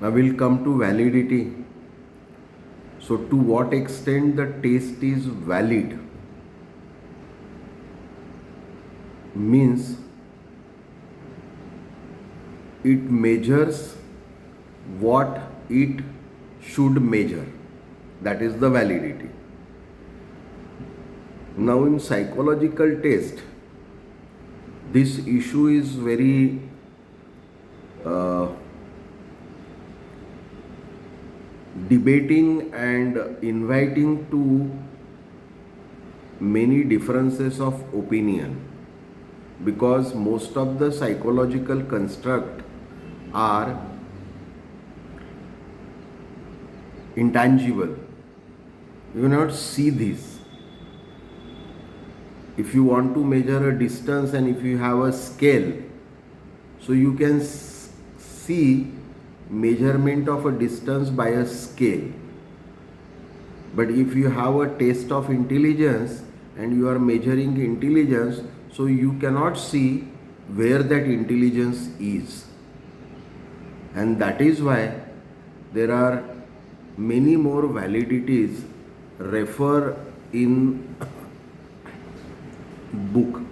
Now we'll come to validity. So, to what extent the test is valid means it measures what it should measure. That is the validity. Now, in psychological test, this issue is very uh, debating and inviting to many differences of opinion, because most of the psychological construct are intangible. You cannot see this. If you want to measure a distance and if you have a scale, so you can see measurement of a distance by a scale. But if you have a test of intelligence and you are measuring intelligence, so you cannot see where that intelligence is. And that is why there are many more validities refer in book,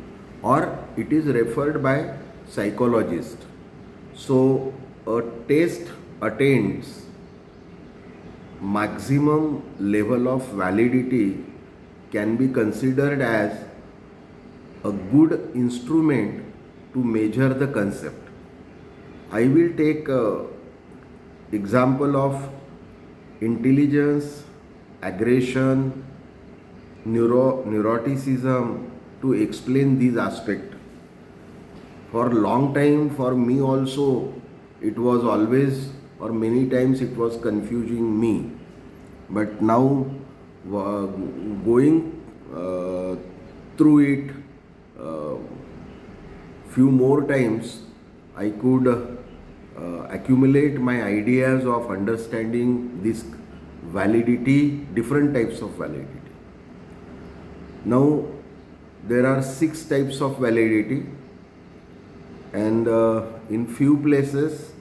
or it is referred by psychologists. So a test attains maximum level of validity can be considered as a good instrument to measure the concept. I will take example of intelligence, aggression, neuroticism to explain these aspects. For a long time, for me also, it was always or many times it was confusing me. But now, going through it few more times, I could accumulate my ideas of understanding this validity, different types of validity. Now, there are 6 types of validity, and in few places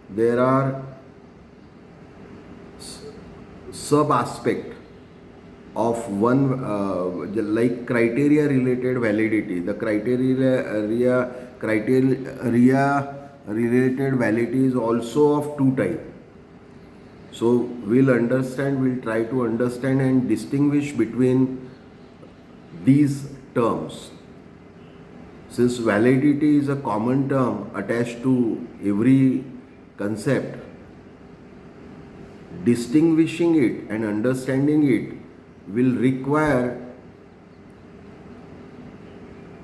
there are sub aspect of one like criteria related validity. The criteria related validity is also of 2 types. So we'll try to understand and distinguish between these terms. Since validity is a common term attached to every concept, distinguishing it and understanding it will require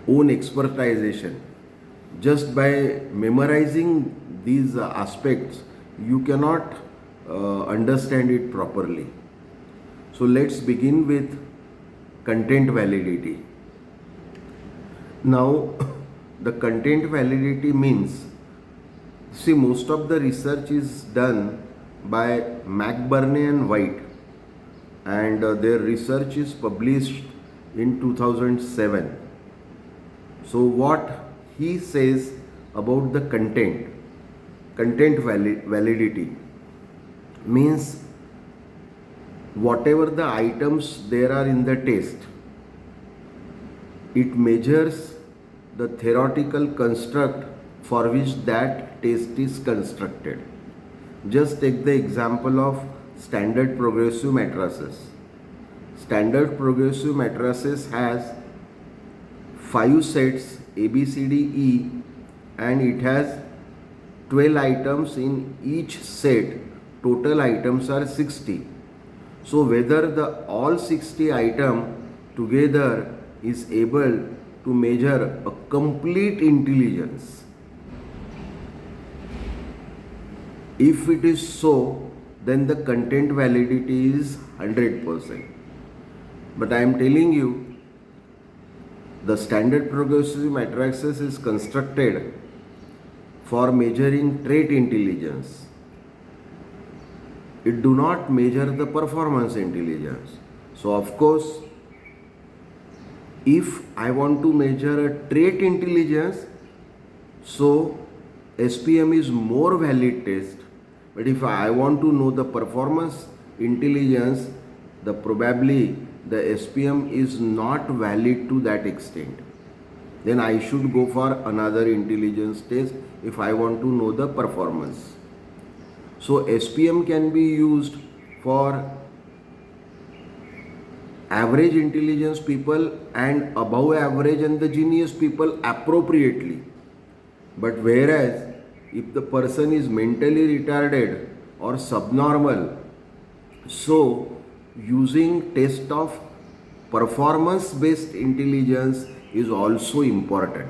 own expertization. Just by memorizing these aspects, you cannot understand it properly. So let's begin with content validity. Now, the content validity means, see, most of the research is done by McBurney and White, and their research is published in 2007. So what he says about the content validity means whatever the items there are in the test, it measures the theoretical construct for which that test is constructed. Just take the example of standard progressive matrices. Standard progressive matrices has 5 sets A, B, C, D, E, and it has 12 items in each set. Total items are 60. So whether the all 60 item together is able to measure a complete intelligence. If it is so, then the content validity is 100%. But I am telling you, the standard progressive matrices is constructed for measuring trait intelligence. It do not measure the performance intelligence. So of course, if I want to measure a trait intelligence, so SPM is more valid test But if I want to know the performance intelligence, the probably the SPM is not valid to that extent. Then I should go for another intelligence test if I want to know the performance. So SPM can be used for average intelligence people and above average and the genius people appropriately. But whereas if the person is mentally retarded or subnormal, so using test of performance based intelligence is also important,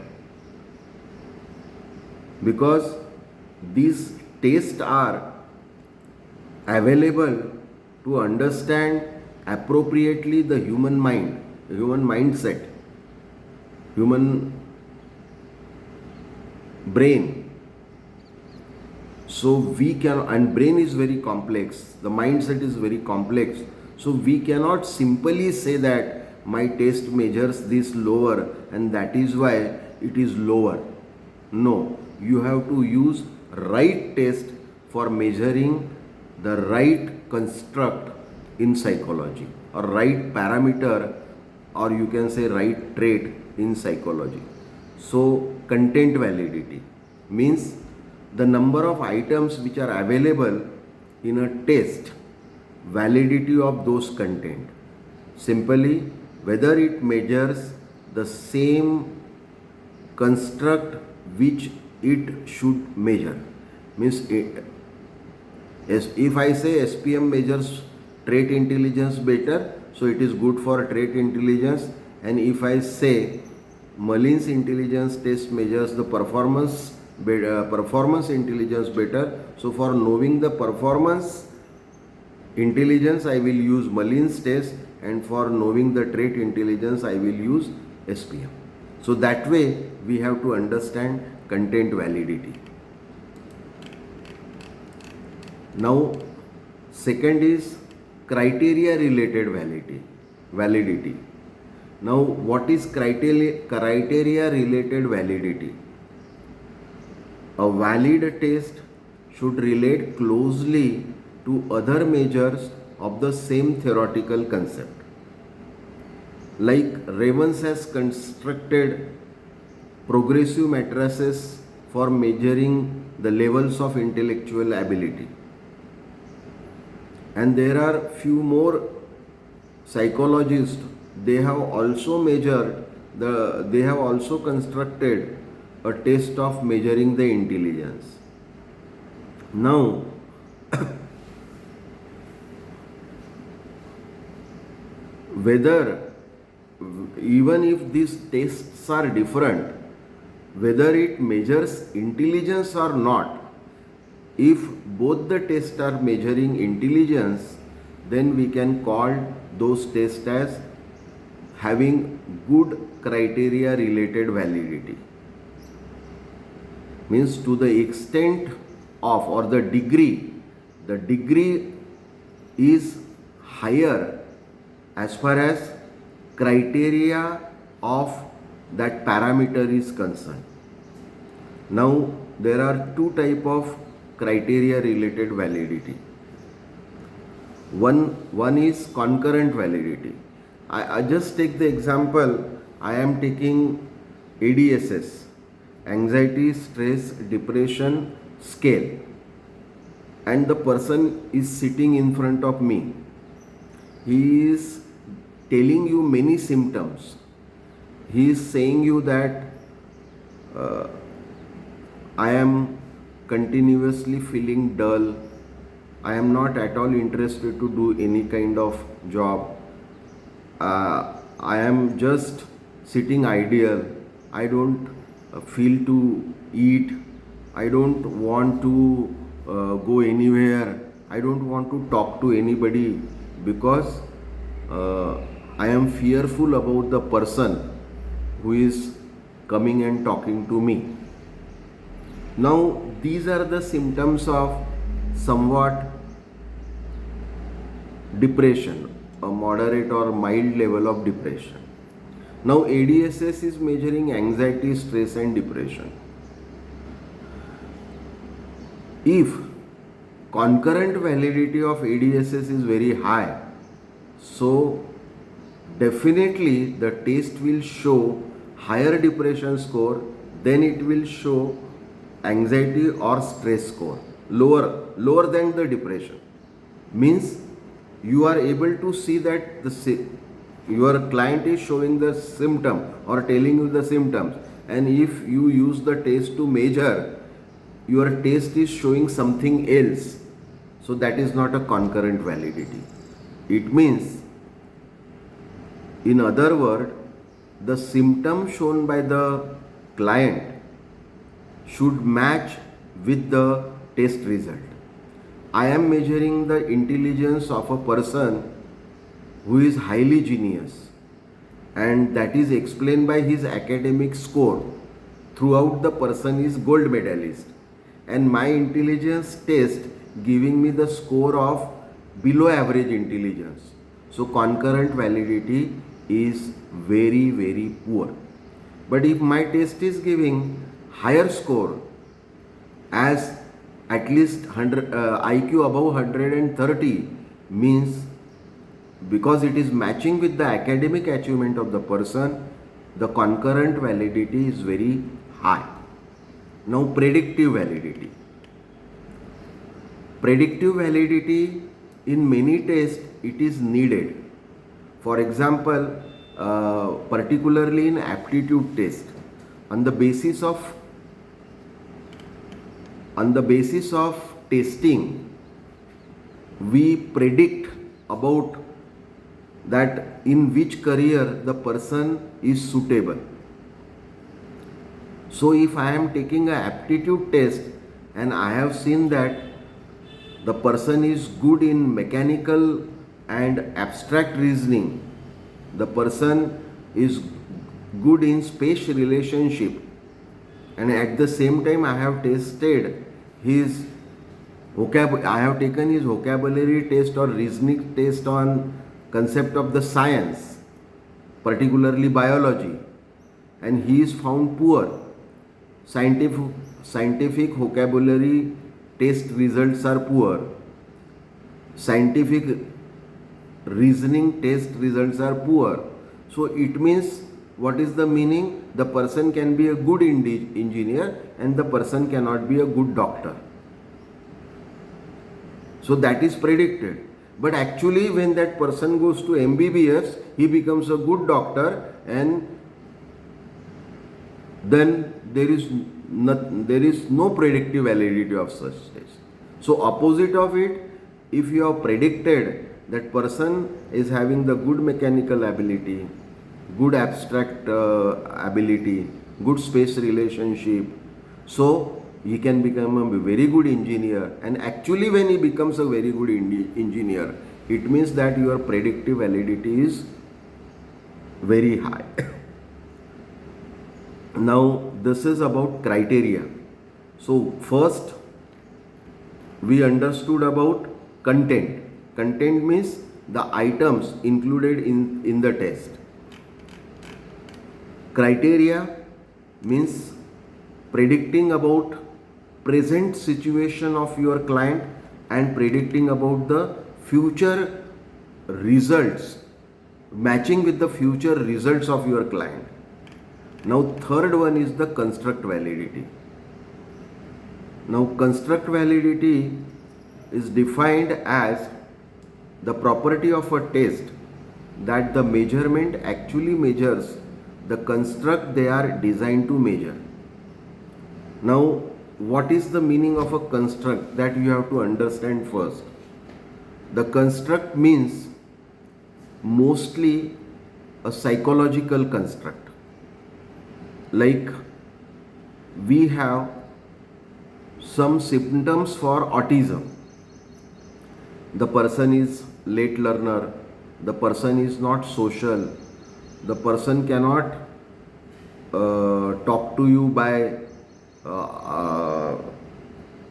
because these tests are available to understand appropriately the human mind, human mindset, human brain. So we can, and brain is very complex, the mindset is very complex. So we cannot simply say that my test measures this lower and that is why it is lower. No, you have to use right test for measuring the right construct in psychology, or right parameter, or you can say right trait in psychology. So content validity means the number of items which are available in a test, validity of those content. Simply whether it measures the same construct which it should measure. Means if I say SPM measures trait intelligence better, so it is good for trait intelligence. And if I say Mullin's intelligence test measures the performance intelligence better, so for knowing the performance intelligence I will use Mullin's test, and for knowing the trait intelligence I will use SPM. So that way we have to understand content validity. Now second is criteria related validity. Now what is criteria related validity? A valid test should relate closely to other measures of the same theoretical concept. Like Ravens has constructed progressive matrices for measuring the levels of intellectual ability. And there are few more psychologists, they have also constructed a test of measuring the intelligence. Now whether, even if these tests are different, whether it measures intelligence or not, if both the tests are measuring intelligence, then we can call those tests as having good criteria related validity. Means to the extent of, or the degree is higher as far as criteria of that parameter is concerned. Now there are two type of criteria related validity. One is concurrent validity. I just take the example, I am taking ADSS, anxiety, stress, depression scale, and the person is sitting in front of me. He is telling you many symptoms. He is saying you that I am continuously feeling dull, I am not at all interested to do any kind of job, I am just sitting idle, I don't feel to eat, I don't want to go anywhere, I don't want to talk to anybody, because I am fearful about the person who is coming and talking to me. Now these are the symptoms of somewhat depression, a moderate or mild level of depression. Now ADSS is measuring anxiety, stress and depression. If concurrent validity of ADSS is very high. So definitely the test will show higher depression score, then it will show anxiety or stress score lower than the depression. Means you are able to see that your client is showing the symptom or telling you the symptoms, and if you use the test to measure, your test is showing something else, so that is not a concurrent validity. It means, in other words, the symptom shown by the client should match with the test result. I am measuring the intelligence of a person who is highly genius, and that is explained by his academic score. Throughout the person is gold medalist, and my intelligence test giving me the score of below average intelligence. So concurrent validity is very, very poor. But if my test is giving higher score, as at least 100 IQ above 130, means because it is matching with the academic achievement of the person, the concurrent validity is very high. Now predictive validity. Predictive validity, in many tests it is needed. For example, particularly in aptitude test, on the basis of testing, we predict about that in which career the person is suitable. So if I am taking an aptitude test and I have seen that the person is good in mechanical and abstract reasoning, the person is good in space relationship, and at the same time I have tested his I have taken his vocabulary test or reasoning test on concept of the science, particularly biology, and he is found poor. Scientific vocabulary test results are poor. Scientific reasoning test results are poor. So it means, what is the meaning? The person can be a good engineer and the person cannot be a good doctor. So that is predicted. But actually when that person goes to MBBS, he becomes a good doctor, and then there is no predictive validity of such tests. So opposite of it, if you have predicted that person is having the good mechanical ability, good abstract ability, good space relationship, so he can become a very good engineer. And actually when he becomes a very good engineer, it means that your predictive validity is very high. Now this is about criteria. So first we understood about content. Content means the items included in the test. Criteria means predicting about present situation of your client and predicting about the future results, matching with the future results of your client. Now third one is the construct validity. Now construct validity is defined as the property of a test that the measurement actually measures the construct they are designed to measure. Now what is the meaning of a construct? That you have to understand first. The construct means mostly a psychological construct. Like we have some symptoms for autism. The person is late learner, the person is not social, the person cannot talk to you by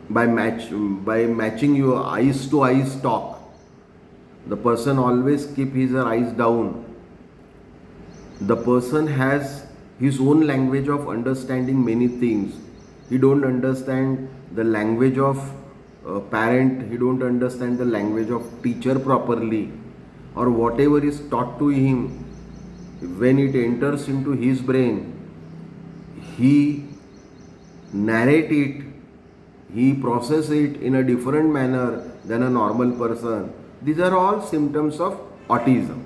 matching your eyes to eyes talk. The person always keep his eyes down. The person has his own language of understanding many things. He don't understand the language of parent, he don't understand the language of teacher properly, or whatever is taught to him, when it enters into his brain, he narrate it, he process it in a different manner than a normal person. These are all symptoms of autism.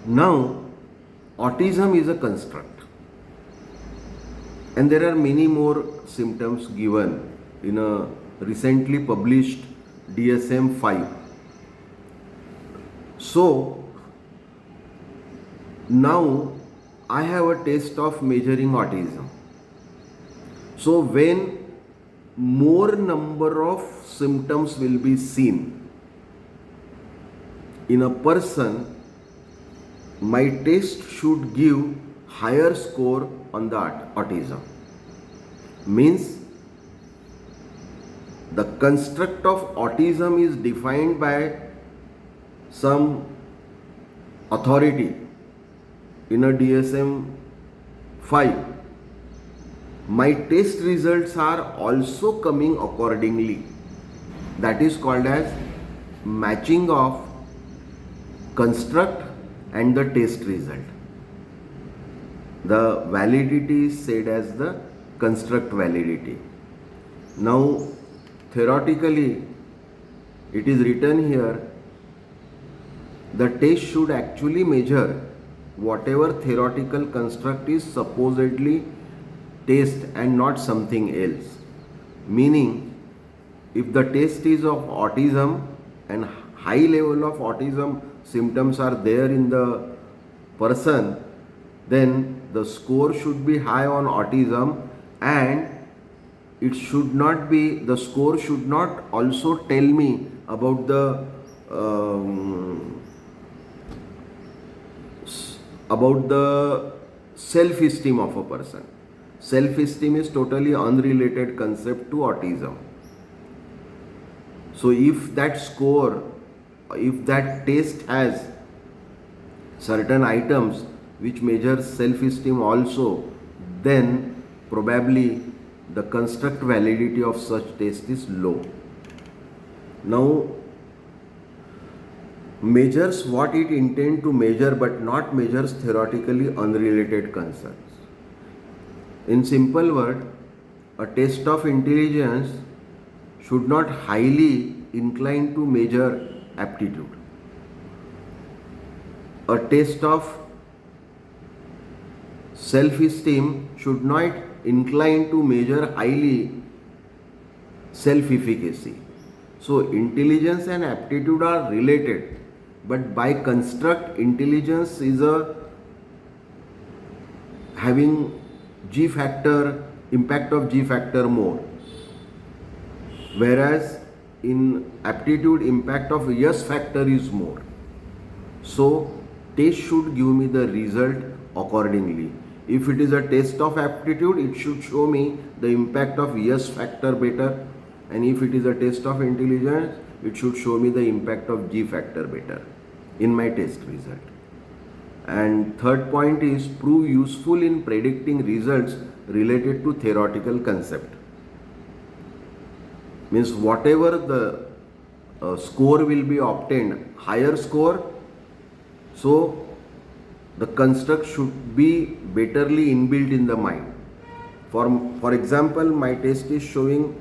Now, autism is a construct, and there are many more symptoms given in a recently published DSM 5. So, now I have a test of measuring autism. So, when more number of symptoms will be seen in a person, my test should give higher score on the autism. Means the construct of autism is defined by some authority in a DSM 5. My test results are also coming accordingly. That is called as matching of construct and the test result. The validity is said as the construct validity. Now, theoretically, it is written here, the test should actually measure whatever theoretical construct is supposedly test and not something else. Meaning, if the test is of autism and high level of autism symptoms are there in the person, then the score should be high on autism, and it should not be, the score should not also tell me about the self-esteem of a person. Self-esteem is totally unrelated concept to autism. So if that score, if that test has certain items which measures self-esteem also, then probably the construct validity of such test is low. Now, measures what it intend to measure but not measures theoretically unrelated concerns. In simple word, a test of intelligence should not highly incline to measure aptitude. A test of self-esteem should not incline to measure highly self-efficacy. So intelligence and aptitude are related, but by construct, intelligence is a having G factor, impact of G factor more, whereas in aptitude, impact of S factor is more. So test should give me the result accordingly. If it is a test of aptitude, it should show me the impact of S factor better, and if it is a test of intelligence, it should show me the impact of G factor better in my test result. And third point is prove useful in predicting results related to theoretical concept. Means whatever the score will be obtained, higher score, so the construct should be betterly inbuilt in the mind. For example, my test is showing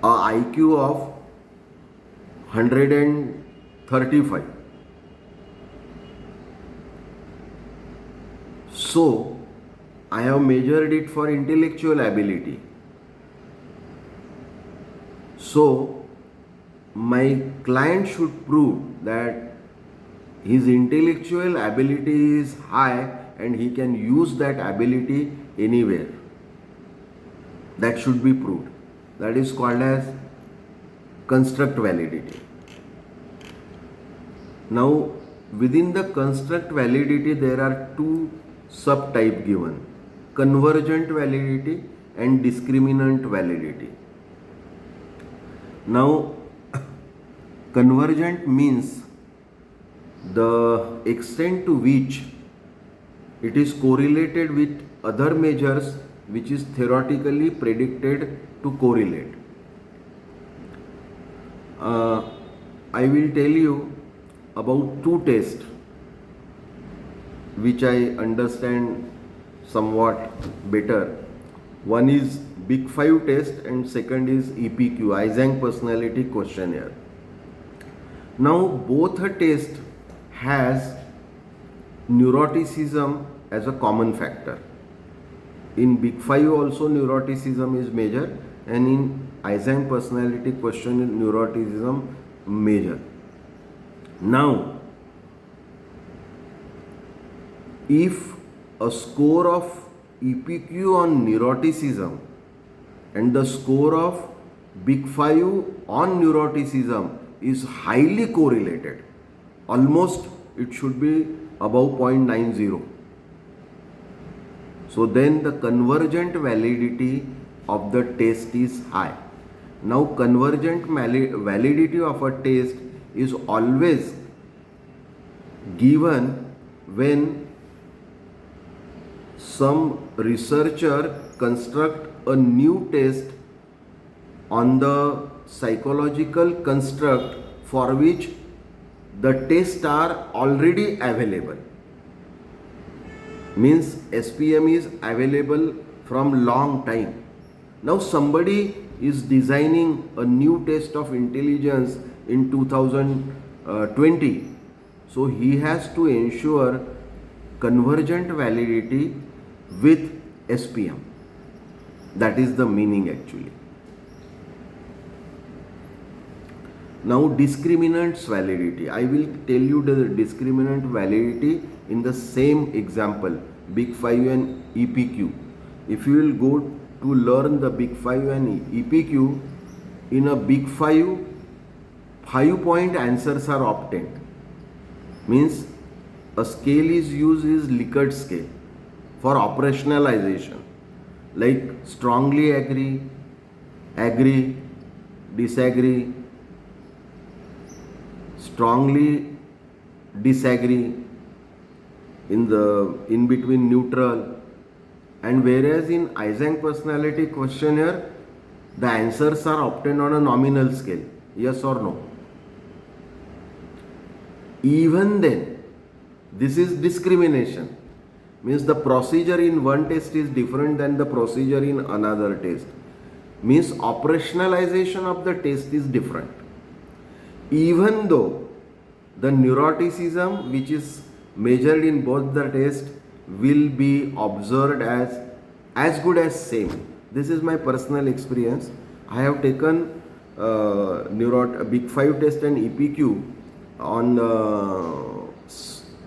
a IQ of 135. So I have measured it for intellectual ability. So my client should prove that his intellectual ability is high and he can use that ability anywhere. That should be proved. That is called as construct validity. Now, within the construct validity, there are two subtypes given: convergent validity and discriminant validity. Now, convergent means the extent to which it is correlated with other measures which is theoretically predicted to correlate. I will tell you about two tests which I understand somewhat better. One is Big Five test and second is EPQ, Eysenck Personality Questionnaire. Now both a test has neuroticism as a common factor. In Big Five also neuroticism is major, and in Eysenck Personality Questionnaire neuroticism major. Now, if a score of EPQ on neuroticism and the score of Big Five on neuroticism is highly correlated, almost it should be above 0.90. So then the convergent validity of the test is high. Now convergent validity of a test is always given when some researcher construct a new test on the psychological construct for which the tests are already available. Means SPM is available from long time. Now somebody is designing a new test of intelligence in 2020. So he has to ensure convergent validity with SPM. That is the meaning actually. Now discriminants validity. I will tell you the discriminant validity in the same example, Big Five and EPQ. If you will go to learn the Big Five and EPQ, in a Big Five, 5-point answers are obtained. Means a scale is used is Likert scale for operationalization, like strongly agree, agree, disagree, strongly disagree, in between neutral. And whereas in Eysenck Personality Questionnaire, the answers are obtained on a nominal scale, yes or no. Even then, this is discrimination. Means the procedure in one test is different than the procedure in another test. Means operationalization of the test is different. Even though the neuroticism which is measured in both the tests will be observed as good as same. This is my personal experience. I have taken Big Five test and EPQ on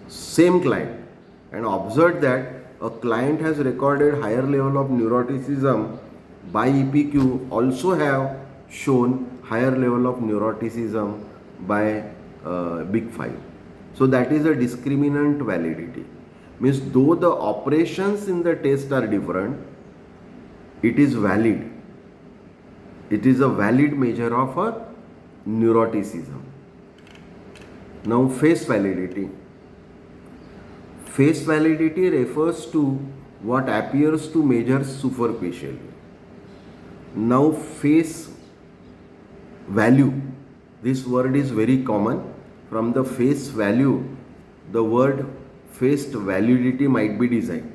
same client and observed that a client has recorded higher level of neuroticism by EPQ, also have shown higher level of neuroticism by Big Five. So that is a discriminant validity. Means though the operations in the test are different, it is valid. It is a valid measure of a neuroticism. Now face validity. Face validity refers to what appears to measure superficially. Now face value, this word is very common. From the face value, the word face validity might be designed.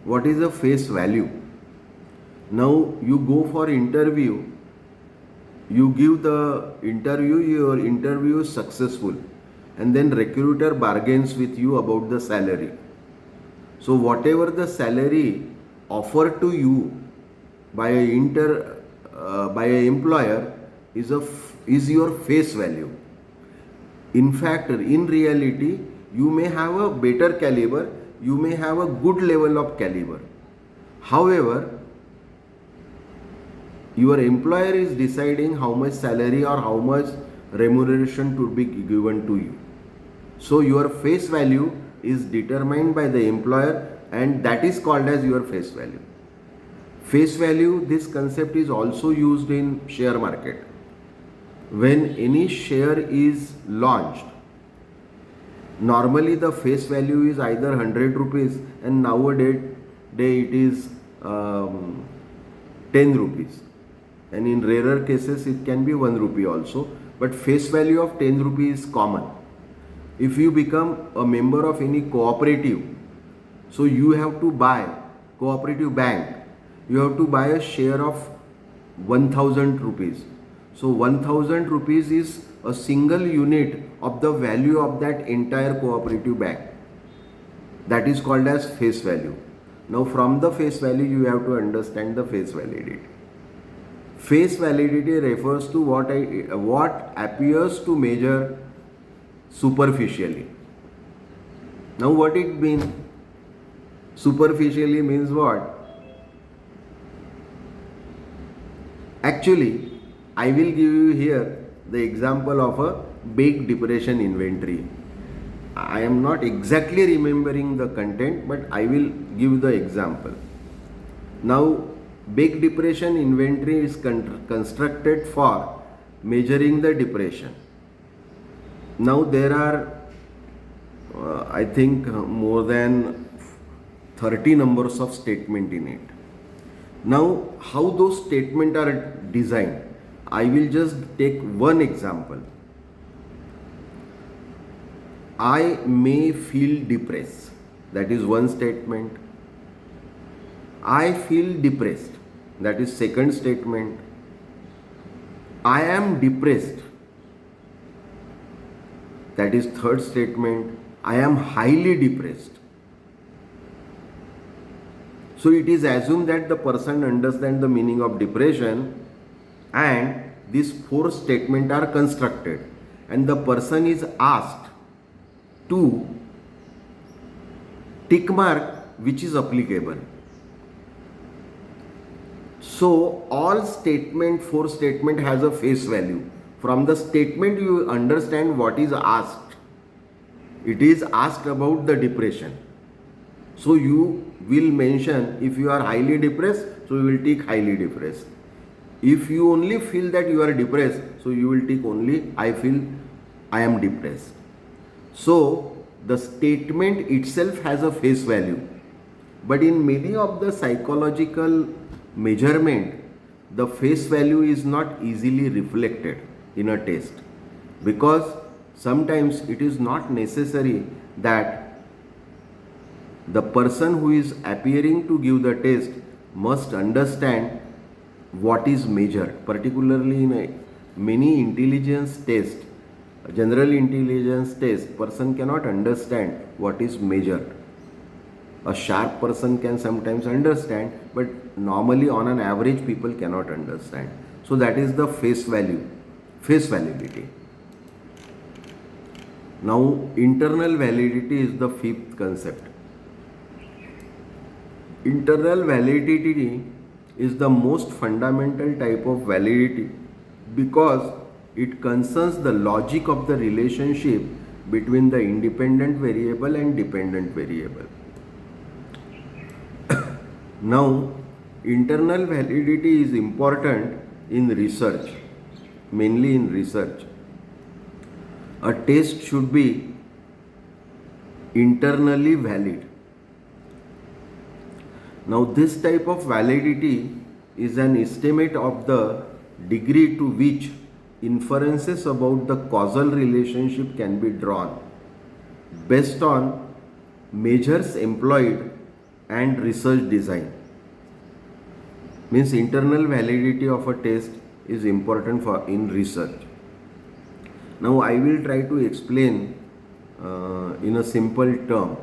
What is a face value? Now you go for interview, you give the interview, your interview is successful, and then recruiter bargains with you about the salary. So whatever the salary offered to you by an employer is your face value. In fact, in reality, you may have a better caliber, you may have a good level of caliber. However, your employer is deciding how much salary or how much remuneration to be given to you. So your face value is determined by the employer, and that is called as your face value. Face value, this concept is also used in share market. When any share is launched, normally the face value is either 100 rupees, and nowadays it is um, 10 rupees, and in rarer cases it can be 1 rupee also, but face value of 10 rupees is common. If you become a member of any cooperative, so you have to buy, cooperative bank, you have to buy a share of 1000 rupees. So 1000 rupees is a single unit of the value of that entire cooperative bank. That is called as face value. Now from the face value you have to understand the face validity. Face validity refers to what appears to measure superficially. Now what it means? Superficially means what? Actually, I will give you here the example of a big depression inventory. I am not exactly remembering the content, but I will give the example. Now, big depression inventory is constructed for measuring the depression. Now, there are, I think, more than 30 numbers of statement in it. Now, how those statements are designed, I will just take one example. I may feel depressed. That is one statement. I feel depressed. That is second statement. I am depressed. That is third statement. I am highly depressed. So it is assumed that the person understands the meaning of depression, and these four statements are constructed, and the person is asked to tick mark which is applicable. So all four statement has a face value. From the statement you understand what is asked. It is asked about the depression. So you will mention, if you are highly depressed, so you will tick highly depressed. If you only feel that you are depressed, so you will tick only I feel I am depressed. So the statement itself has a face value. But in many of the psychological measurement, the face value is not easily reflected in a test, because sometimes it is not necessary that the person who is appearing to give the test must understand what is measured. Particularly in many intelligence tests, general intelligence test, person cannot understand what is measured. A sharp person can sometimes understand, but normally on an average people cannot understand. So that is the face value, face validity. Now internal validity is the fifth concept. Internal validity is the most fundamental type of validity because it concerns the logic of the relationship between the independent variable and dependent variable. Now, internal validity is important in research, mainly in research. A test should be internally valid. Now, this type of validity is an estimate of the degree to which inferences about the causal relationship can be drawn based on measures employed and research design. Means internal validity of a test is important for in research. Now I will try to explain in a simple term.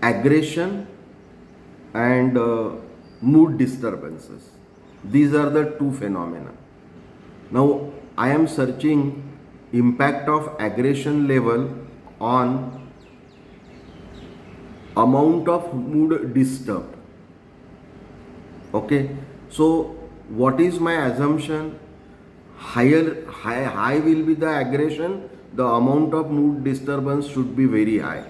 Aggression and mood disturbances. These are the two phenomena. Now I am searching impact of aggression level on amount of mood disturbed. Okay, so what is my assumption? High will be the aggression, the amount of mood disturbance should be very high.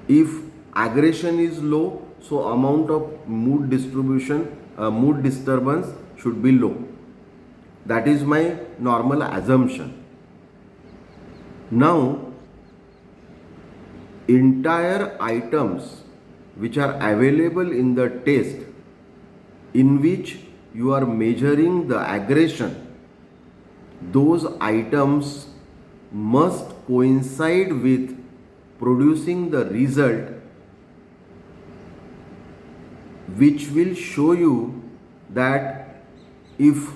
If aggression is low, so amount of mood disturbance should be low. That is my normal assumption. Now, entire items which are available in the test in which you are measuring the aggression, those items must coincide with producing the result which will show you that if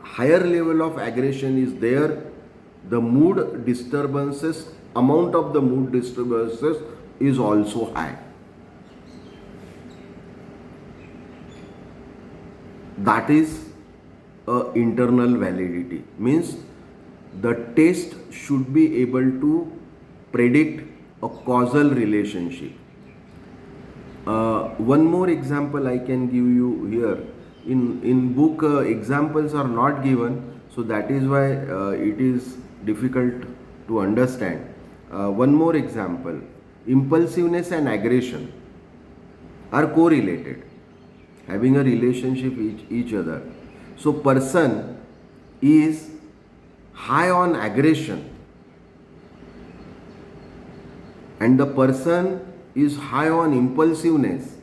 higher level of aggression is there, the mood disturbances, amount of the mood disturbances is also high. That is a internal validity. Means the test should be able to predict a causal relationship. One more example I can give you here. In book examples are not given, so that is why it is difficult to understand. One more example: impulsiveness and aggression are correlated, having a relationship with each other. So person is high on aggression and the person is high on impulsiveness.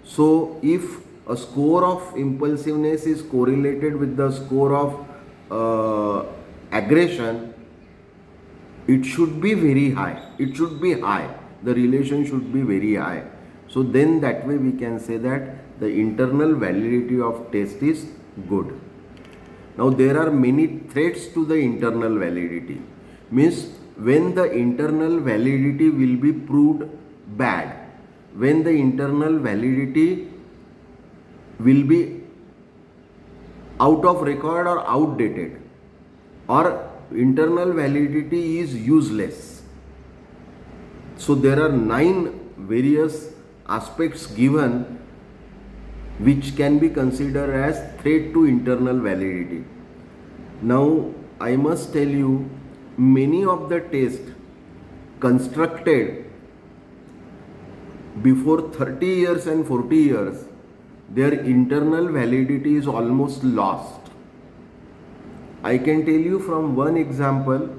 So if a score of impulsiveness is correlated with the score of aggression, it should be very high. It should be high. The relation should be very high. So then that way we can say that the internal validity of test is good. Now there are many threats to the internal validity. Means when the internal validity will be proved bad, when the internal validity will be out of record or outdated, or internal validity is useless. So there are 9 various aspects given which can be considered as threat to internal validity. Now I must tell you, many of the tests constructed before 30 years and 40 years, their internal validity is almost lost. I can tell you from one example.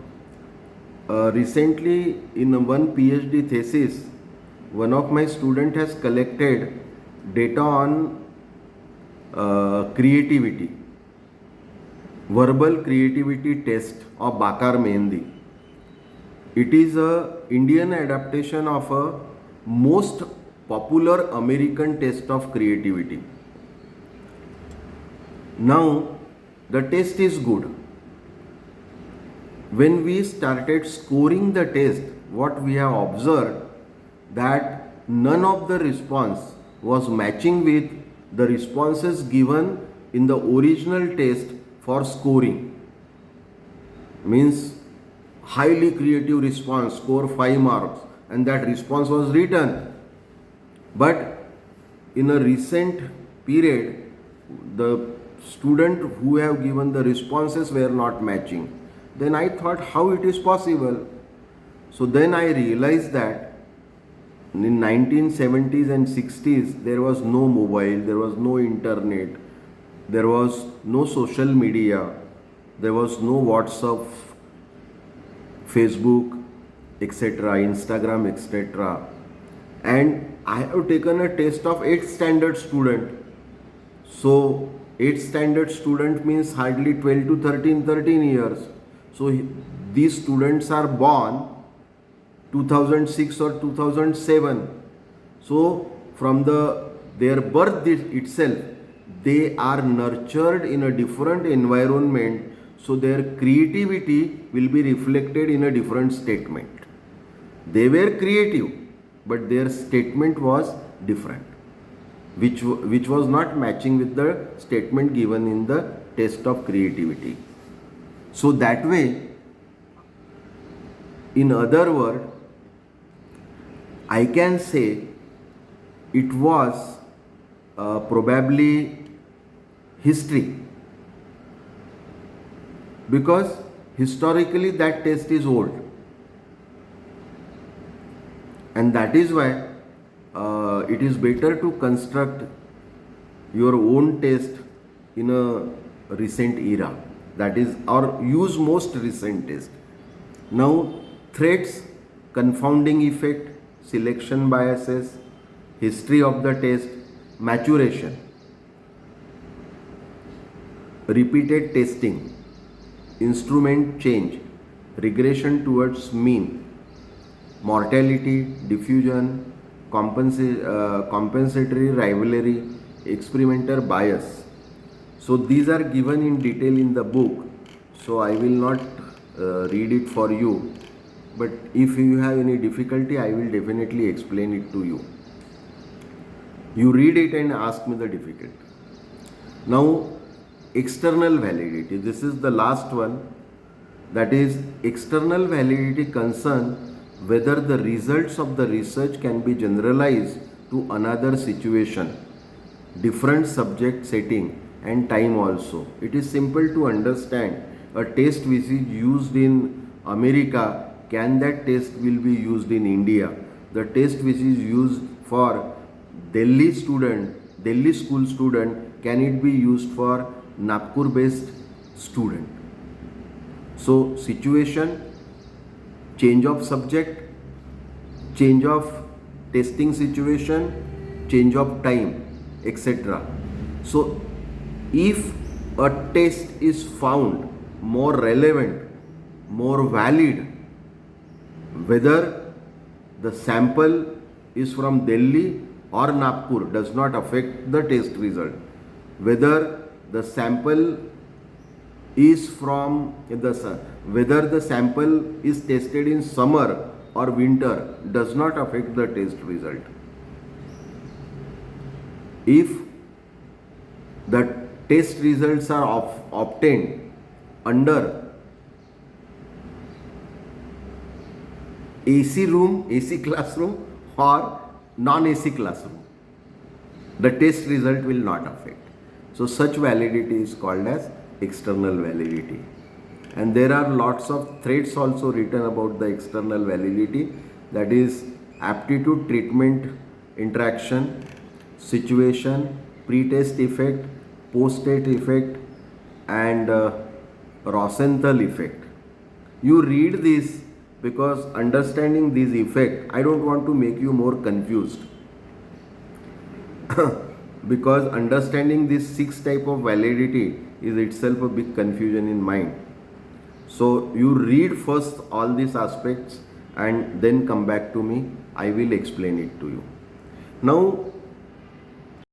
Recently in one PhD thesis, one of my student has collected data on creativity, verbal creativity test of Bakar Mehendi. It is a Indian adaptation of a most popular American test of creativity. Now the test is good. When we started scoring the test, what we have observed that none of the response was matching with the responses given in the original test for scoring. Means highly creative response, score 5 marks, and that response was written. But in a recent period, the student who have given the responses were not matching. Then I thought how it is possible. So then I realized that in 1970s and 60s there was no mobile, there was no internet, there was no social media, there was no WhatsApp, Facebook, etc., Instagram, etc. And I have taken a test of 8th standard student. So 8th standard student means hardly 12 to 13 years. So these students are born 2006 or 2007. So from their birth itself, they are nurtured in a different environment. So their creativity will be reflected in a different statement. They were creative, but their statement was different, which was not matching with the statement given in the test of creativity. So that way, in other words, I can say it was probably history, because historically that test is old, and that is why it is better to construct your own test in a recent era, that is, or use most recent test. Now, threats, confounding effect, selection biases, history of the test, maturation, repeated testing, instrument change, regression towards mean, mortality, diffusion, compensatory rivalry, experimenter bias. So these are given in detail in the book. So I will not read it for you. But if you have any difficulty, I will definitely explain it to you. You read it and ask me the difficulty. Now, external validity. This is the last one. That is, external validity concern whether the results of the research can be generalized to another situation, different subject setting and time also. It is simple to understand. A test which is used in America, can that test will be used in India? The test which is used for Delhi student, Delhi school student, can it be used for Nagpur based student? So situation, change of subject, change of testing situation, change of time, etc. So if a test is found more relevant, more valid, whether the sample is from Delhi or Nagpur does not affect the test result. Whether the sample is from whether the sample is tested in summer or winter does not affect the test result. If the test results are obtained under AC room, AC classroom or non-AC classroom, the test result will not affect. So such validity is called as external validity. And there are lots of threads also written about the external validity, that is aptitude treatment interaction, situation, pre-test effect, post-test effect and Rosenthal effect. You read this because understanding this effect, I don't want to make you more confused. Because understanding this 6 type of validity is itself a big confusion in mind. So you read first all these aspects and then come back to me. I will explain it to you. Now